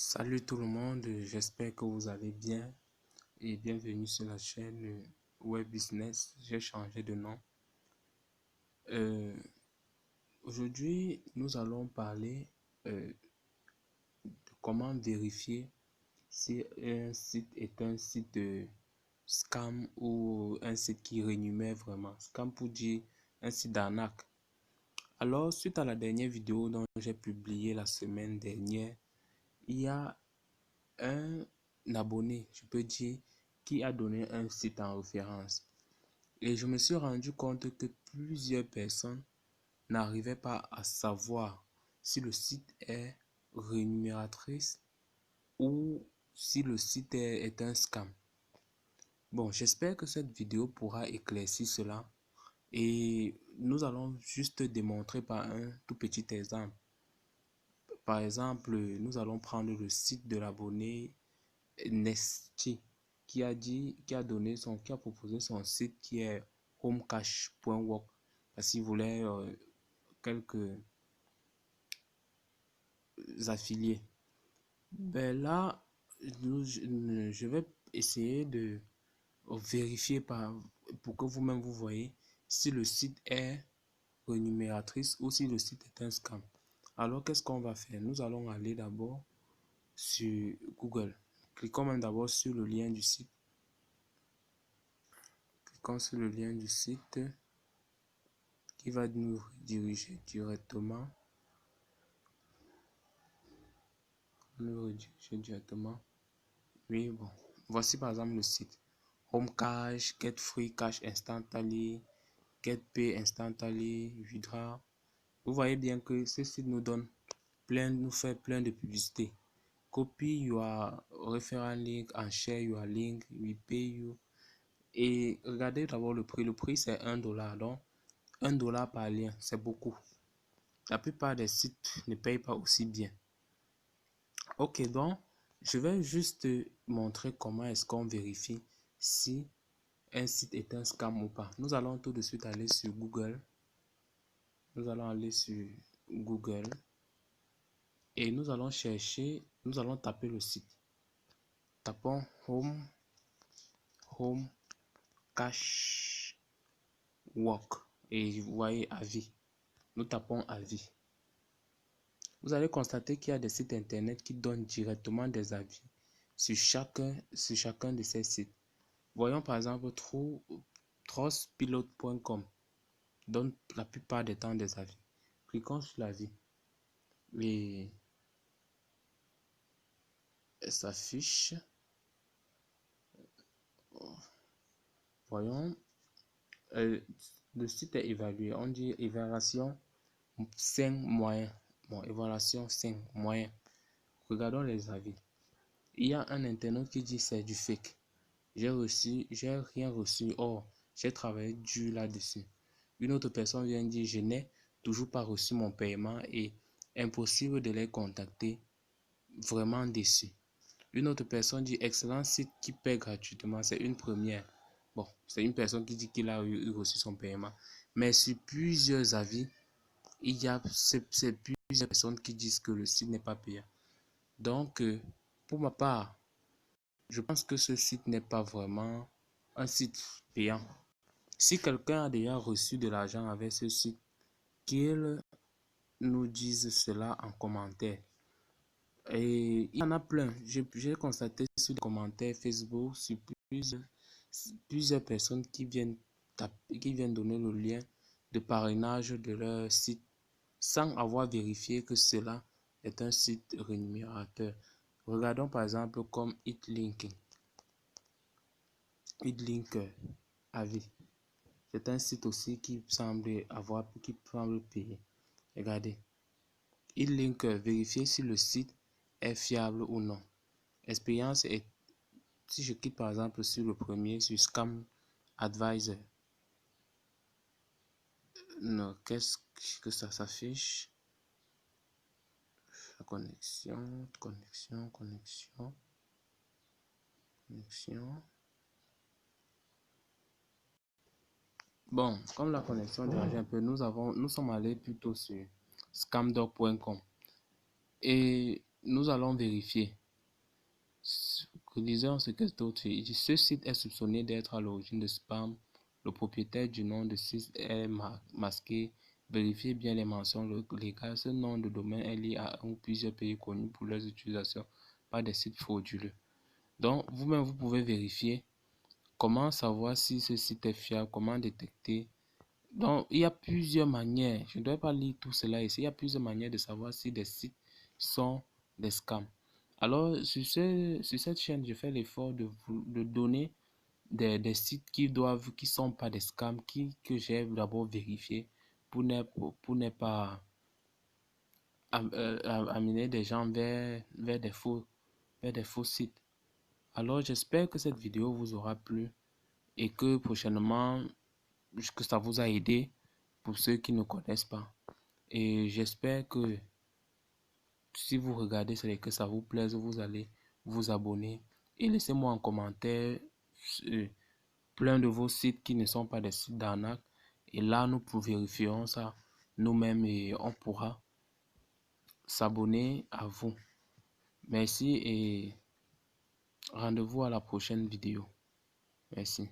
Salut tout le monde, j'espère que vous allez bien et bienvenue sur la chaîne Web Business. J'ai changé de nom. Euh, Aujourd'hui, nous allons parler de comment vérifier si un site est un site de scam ou un site qui rémunère vraiment. Scam pour dire un site d'arnaque. Alors, suite à la dernière vidéo dont j'ai publié la semaine dernière, il y a un abonné, je peux dire, qui a donné un site en référence. Et je me suis rendu compte que plusieurs personnes n'arrivaient pas à savoir si le site est rémunératrice ou si le site est un scam. Bon, j'espère que cette vidéo pourra éclaircir cela et nous allons juste démontrer par un tout petit exemple. Par exemple, nous allons prendre le site de l'abonné Nesty qui a proposé son site qui est homecash.work parce qu'il voulait quelques affiliés. Ben là, je vais essayer de vérifier pour que vous-même vous voyez si le site est rémunératrice ou si le site est un scam. Alors, qu'est-ce qu'on va faire? Nous allons aller d'abord sur Google. Cliquons même d'abord sur le lien du site. Cliquons sur le lien du site qui va nous diriger directement. Oui, bon. Voici par exemple le site. Home Cash, Get Free Cash Instantly, Get Pay Instantly, Withdraw. Vous voyez bien que ce site nous fait plein de publicité. Copy your referral link and share your link, we pay you. Et regardez d'abord le prix. Le prix c'est $1. Donc, $1 par lien, c'est beaucoup. La plupart des sites ne payent pas aussi bien. Ok, donc, je vais juste montrer comment est-ce qu'on vérifie si un site est un scam ou pas. Nous allons tout de suite aller sur Google. Nous allons aller sur Google et nous allons chercher, nous allons taper le site. Tapons Home Cash Work et vous voyez avis. Nous tapons avis. Vous allez constater qu'il y a des sites internet qui donnent directement des avis sur chacun de ces sites. Voyons par exemple Trustpilot.com donne la plupart des temps des avis. Cliquons sur l'avis et s'affiche. Voyons, le site est évalué. On dit évaluation 5 moyen. Bon, évaluation 5 moyen. Regardons les avis. Il y a un internaute qui dit c'est du fake. J'ai rien reçu. Oh, j'ai travaillé dur là-dessus. Une autre personne vient dire je n'ai toujours pas reçu mon paiement et impossible de les contacter. Vraiment déçu. Une autre personne dit excellent site qui paie gratuitement. C'est une première. Bon, c'est une personne qui dit qu'il a reçu son paiement. Mais sur plusieurs avis, il y a plusieurs personnes qui disent que le site n'est pas payant. Donc, pour ma part, je pense que ce site n'est pas vraiment un site payant. Si quelqu'un a déjà reçu de l'argent avec ce site, qu'il nous dise cela en commentaire. Et il y en a plein. J'ai constaté sur les commentaires Facebook, sur plusieurs personnes qui viennent donner le lien de parrainage de leur site sans avoir vérifié que cela est un site rémunérateur. Regardons par exemple comme HitLink. HitLink avis. C'est un site aussi qui semble payer. Regardez. HitLink vérifier si le site est fiable ou non. Expérience est, si je clique par exemple sur le premier, sur Scam Advisor. Non, qu'est-ce que ça s'affiche? La connexion. Bon, comme la connexion dérange un peu, nous sommes allés plutôt sur scamdog.com et nous allons vérifier. Disons ce que d'autres il dit. Ce site est soupçonné d'être à l'origine de spam. Le propriétaire du nom de site est masqué. Vérifiez bien les mentions légales. Ce nom de domaine est lié à un ou plusieurs pays connus pour leurs utilisations par des sites frauduleux. Donc, vous-même, vous pouvez vérifier. Comment savoir si ce site est fiable? Comment détecter? Donc, il y a plusieurs manières. Je ne dois pas lire tout cela ici. Il y a plusieurs manières de savoir si des sites sont des scams. Alors, sur cette chaîne, je fais l'effort de donner des sites qui sont pas des scams, que j'ai d'abord vérifié pour ne pas amener des gens vers des faux sites. Alors, j'espère que cette vidéo vous aura plu et que prochainement, que ça vous a aidé pour ceux qui ne connaissent pas. Et j'espère que si vous regardez, c'est que ça vous plaise, vous allez vous abonner et laissez-moi en commentaire plein de vos sites qui ne sont pas des sites d'arnaque. Et là, nous vérifierons ça nous-mêmes et on pourra s'abonner à vous. Merci et rendez-vous à la prochaine vidéo. Merci.